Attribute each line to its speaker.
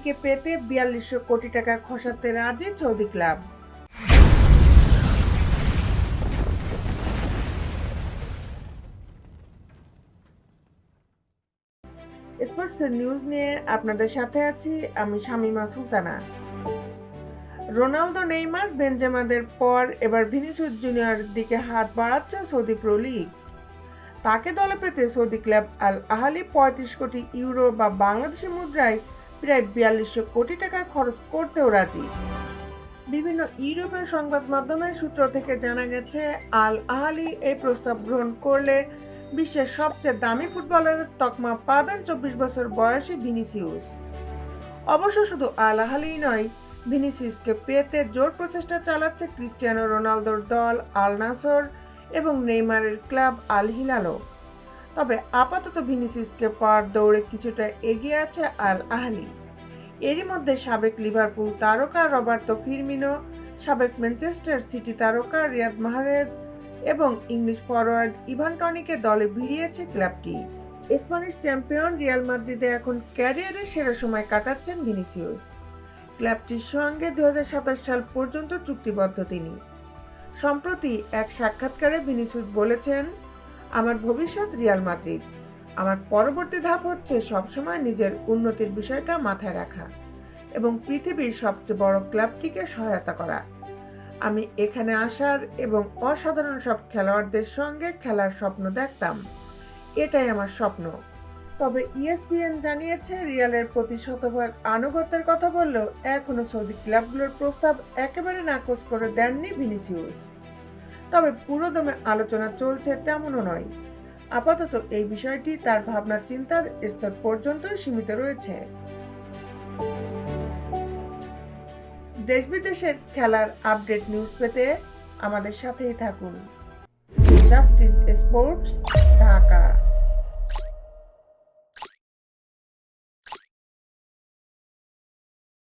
Speaker 1: আলহালিকে পেতে ৪২০০ কোটি টাকা খসাতে রাজি সৌদি ক্লাব। স্পোর্টসের নিউজ নিয়ে আপনাদের সাথে আছি আমি শামিমা সুলতানা। রোনালদো, নেইমার, বেনজেমাদের পর এবার ভিনিসিয়াস জুনিয়রের দিকে হাত বাড়াচ্ছে সৌদি প্রো লিগ। তাকে দলে পেতে সৌদি ক্লাব আল আহলি ৩৫ কোটি ইউরো বা বাংলাদেশি মুদ্রায় প্রায় ৪২০০ কোটি টাকা খরচ করতেও রাজি। বিভিন্ন ইউরোপীয় সংবাদ মাধ্যমের সূত্র থেকে জানা গেছে, আল আহলি এই প্রস্তাব গ্রহণ করলে বিশ্বের সবচেয়ে দামি ফুটবলারের তকমা পাবেন ২৪ বছর বয়সী ভিনিসিয়াস। অবশ্য শুধু আল আহলিই নয়, ভিনিসিয়াসকে পেতে জোর প্রচেষ্টা চালাচ্ছে ক্রিস্টিয়ানো রোনালদোর দল আল নাসর এবং নেইমারের ক্লাব আল হিলালও। তবে আপাতত ভিনিসিয়াসকে পাওয়ার দৌড়ে কিছুটা এগিয়ে আছে আল আহলি। এরই মধ্যে সাবেক লিভারপুল তারকা রবার্তো ফিরমিনো, সাবেক ম্যানচেস্টার সিটি তারকা রিয়াদ মাহরেজ এবং ইংলিশ ফরোয়ার্ড ইভান টনিকে দলে ভিড়িয়েছে ক্লাবটি। স্প্যানিশ চ্যাম্পিয়ন রিয়াল মাদ্রিদে এখন ক্যারিয়ারের সেরা সময় কাটাচ্ছেন ভিনিসিয়াস। ক্লাবটির সঙ্গে ২০২৭ সাল পর্যন্ত চুক্তিবদ্ধ তিনি। সম্প্রতি এক সাক্ষাৎকারে ভিনিসিয়াস বলেছেন, আমার ভবিষ্যৎ রিয়াল মাদ্রিদ। আমার পরবর্তী ধাপ হচ্ছে সবসময় নিজের উন্নতির বিষয়টা মাথায় রাখা এবং পৃথিবীর সবচেয়ে বড় ক্লাবটিকে সহায়তা করা। আমি এখানে আসার এবং অসাধারণ সব খেলোয়াড়দের সঙ্গে খেলার স্বপ্ন দেখতাম। এটাই আমার স্বপ্ন। তবে ইএসপিএন জানিয়েছে, রিয়ালের প্রতি শতভাগ আনুগত্যের কথা বললেও এখনো সৌদি ক্লাবগুলোর প্রস্তাব একেবারে নাকচ করে দেননি ভিনিসিয়াস। তবে পুরোদমে আলোচনা চলছে তেমনও নয়। আপাতত এই বিষয়টি তার ভাবনা চিন্তার স্তর পর্যন্ত সীমিত রয়েছে। দেশ বিদেশের খেলার আপডেট নিউজ পেতে আমাদের সাথেই থাকুন। Justice sports, Dhaka.